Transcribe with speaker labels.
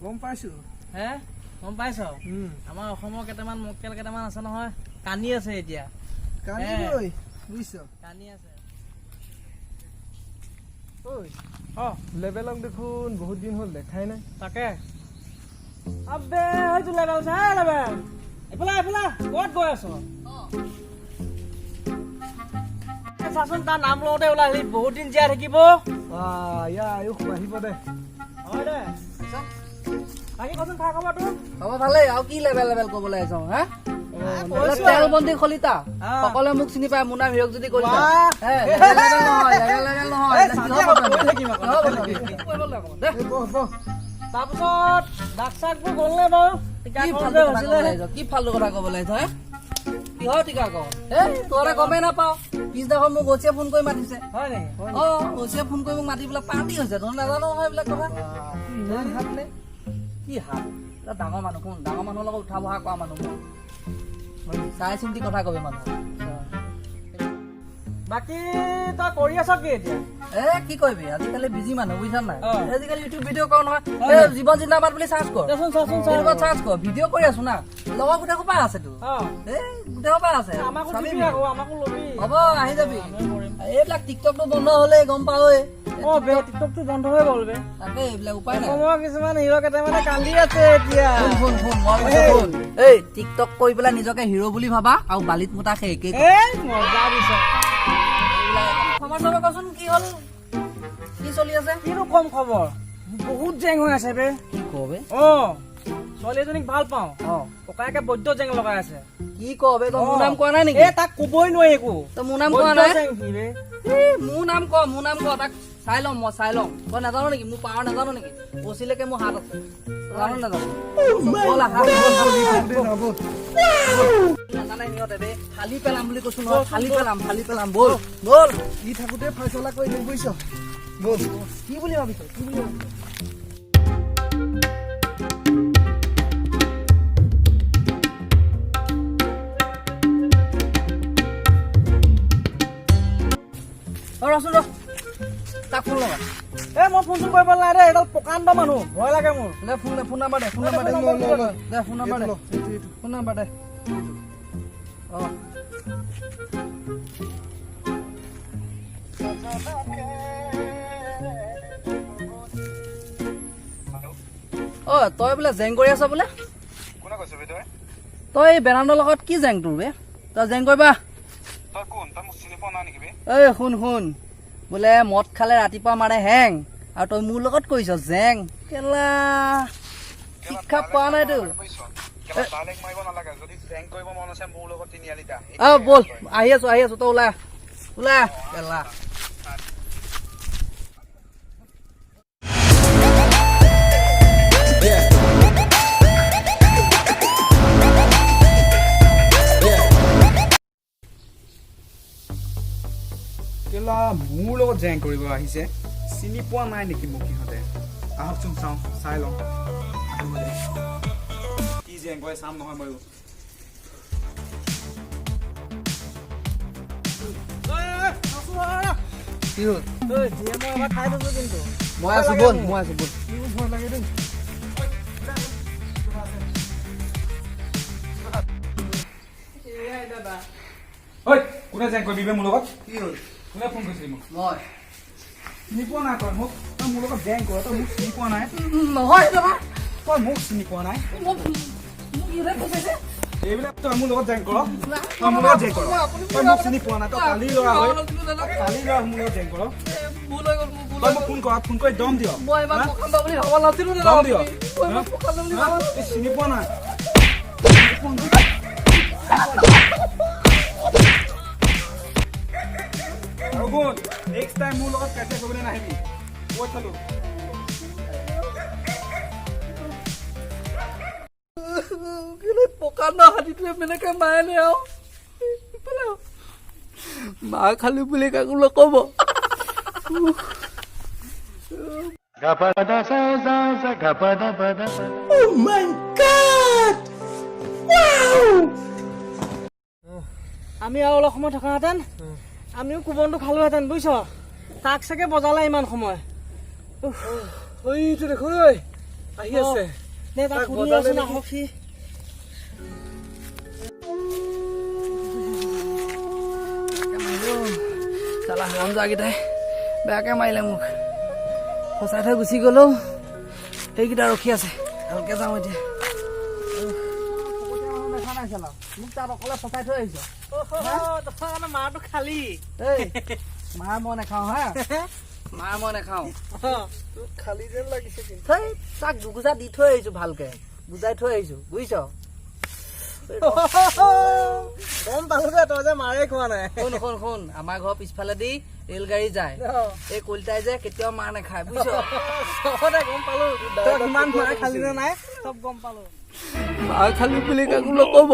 Speaker 1: গম পাইছো
Speaker 2: হে গম পাইছ আমাৰ অসমৰ কেইটামান মক্কেল কেইটামান আছে নহয় কানি আছে এতিয়া
Speaker 1: কানিলৈ বুজিছ
Speaker 2: কানি আছে
Speaker 1: ঐ লেবেলক দেখোন বহুত দিন হ'ল দেখাই নাই
Speaker 2: তাকে আবে হয়তো লেবেল চাই লেবেল এইফালে এইফালে ক'ত গৈ আছ চাচোন তাৰ নাম লওঁতে ওলাই আহিলি বহুত দিন জীয়াই থাকিব
Speaker 1: ইয়াৰ আয়ুস বাঢ়িব দে
Speaker 2: হয় দে বাকী কচোন খা খবৰ তোৰ
Speaker 3: খবৰ ভালেই আৰু কি লেবেল লেবেল ক'বলৈ আহিছ হা তেলবন্দী কলিতা সকলোৱে মোক চিনি পায় মোৰ নাম হীৰক জ্যোতি কলিতা
Speaker 2: তাৰপিছত দাগ চাগবোৰ গ'ল নে বাৰু
Speaker 3: কি ফাল্টু কথা ক'বলৈ আহিছ কিহৰ টিকা ক তহঁতে গমেই নাপাও পিছদিনাখন মোক অচিয়ে ফোন কৰি মাতিছে
Speaker 2: হয় নেকি
Speaker 3: অচিয়ে ফোন কৰি মোক মাতি পেলাই পাৰ্টি হৈছে তহঁতে নাজানো নহয় এইবিলাক কথা কি হাত ডাঙৰ মানুহ কোন ডাঙৰ মানুহৰ লগত উঠা বহা কৰা মানুহ চাই চিন্তি কথা কবি মানুহ
Speaker 2: বাকী তই কৰি আছ কি এতিয়া
Speaker 3: কি কৰিবি আজিকালি বিজি মানুহ বুজিছা নাই আজিকালি ইউটিউব ভিডিঅ' কৰো নহয় জীৱন জিন্দাবাদ বুলি চাৰ্চ কৰ চাৰ্চ কৰ ভিডিঅ' কৰি আছো না লগৰ গোটেই সোপা আছে তোৰ গোটেই সোপা আছে হ'ব আহি যাবি এইবিলাক টিকটকটো বন্ধ হলে গম পাৱই
Speaker 2: টিকটকটো বন্ধ হৈ গ'ল বে
Speaker 3: তাকে এইবিলাক উপায় নাই
Speaker 2: কিছুমান হিৰ' কেইটামানে কান্দি আছে এতিয়া
Speaker 3: এই টিকটক কৰি পেলাই নিজকে হিৰ' বুলি ভাবা আৰু বালিত মোটা সেই একেই
Speaker 2: মজা দিছে
Speaker 3: খবৰ চবৰ কচোন কি হ'ল কি চলি আছে
Speaker 2: কিনো কম খবৰ বহুত জেং হৈ আছে বে
Speaker 3: কি কবে
Speaker 2: ছোৱালী এজনীক ভাল পাওঁ ককায়েকে বৈদ্য জেং লগাই আছে
Speaker 3: কি কবে তই মোৰ নাম কোৱা নাই নেকি
Speaker 2: তাক কবই নোৱাৰি একো
Speaker 3: তই মোৰ নাম কোৱা নাই মোৰ নাম ক তাক চাই লম মই চাই লম তই নাজানো নেকি মোৰ পাৱাৰ নাজানো নেকি পচিলেকে মোৰ হাত আছে জানো নাজানো ফালি পেলাম বুলি কৈছো নহয় ফালি পেলাম বল
Speaker 1: ই থাকোতে ফয়চলা কৰি দিম বুজিছ বল
Speaker 3: কি বুলি ভাবিছ ৰচোন তাক ফোন লগা
Speaker 2: মই ফোন কৰিব নাই দে এডাল প্ৰকাণ্ড মানুহ ভয় লাগে মোৰ
Speaker 3: ফোন নাম্বাৰ দে ফোন নাম্বাৰ দে তই বোলে জেং কৰি আছ বোলে তই বেনানৰ লগত কি জেং তোৰ বে তই জেং কৰিবা শুন বোলে মদ খালে ৰাতিপুৱা মাৰে হেং আৰু তই মোৰ লগত কৰিছ জেং কেলা শিক্ষা পোৱা নাইতো বল আহি আছো তই ওলা কেলা
Speaker 1: মোৰ লগত জেং কৰিব আহিছে চিনি পোৱা নাই নেকি মোক সিহঁতে আহকচোন চাওঁ চাই লওঁ কি জেং কৰে চাম নহয় ময়ো
Speaker 3: কি হ'ল
Speaker 2: খাই দিছো কিন্তু
Speaker 3: মই আছো বল
Speaker 1: ভয় লাগে দেই কোনে জেং কৰিবি মোৰ লগত
Speaker 3: কি হ'ল
Speaker 1: কোনে ফোন কৰিছিলি মোক
Speaker 3: মই
Speaker 1: চিনি পোৱা নাই তই মোক তই মোৰ লগত জেং কৰ তই মোক চিনি পোৱা নাই
Speaker 3: নহয়
Speaker 1: তই মোক চিনি পোৱা নাই এইবিলাক তই মোৰ লগত জেং কৰ তই মোৰ লগত জেং কৰ তই মোক চিনি পোৱা নাই তই কালি ল'ৰা মোৰ লগত জেং কৰ তই মোক ফোন কৰি দম দিয় চিনি পোৱা নাই নেক্সট টাইম মোৰ লগত কাজিয়া কৰিবলৈ নাহিবি কৈ থলো
Speaker 3: পকান হাতীটোৱে এনেকে মাৰে আৰু মাৰ খালি বুলি কাকো নকব
Speaker 2: আমি আৰু অলপ সময় থকাহেঁতেন আমিও কুবনটো খালোহেঁতেন বুজিছ তাক চাগে বজালে ইমান সময়
Speaker 1: এইটো দেখোন আহি আছে
Speaker 2: দে তাক সুধি আছো না হক সি
Speaker 3: চালা হাৰাম যোৱাকেইটাই বেয়াকে মাৰিলে মোক ফচাই থৈ গুচি গ'লো সেইকেইটা ৰখি আছে ভালকে যাওঁ এতিয়া দেখা নাই চালা মোক তাত অকলে ফচাই থৈ আহিছ
Speaker 2: মাৰটো খালি
Speaker 3: মাৰ মই নাখাওঁ হা মাৰ মই নাখাওঁ
Speaker 2: খালি যেন লাগিছে
Speaker 3: তাক দুগুজা দি থৈ আহিছো ভালকে বুজাই থৈ আহিছো বুজিছ
Speaker 2: গম পালো দে তই যে মাৰে খোৱা নাই
Speaker 3: শুন আমাৰ ঘৰৰ পিছফালেদি ৰেলগাড়ী যায় এই কলিতাই যে কেতিয়াও মাৰ নাখায় বুজিছ
Speaker 2: গম পালো তই কিমান মাৰ খালি নে নাই চব গম পালো
Speaker 3: মাৰ খালি বুলি কাকো নকব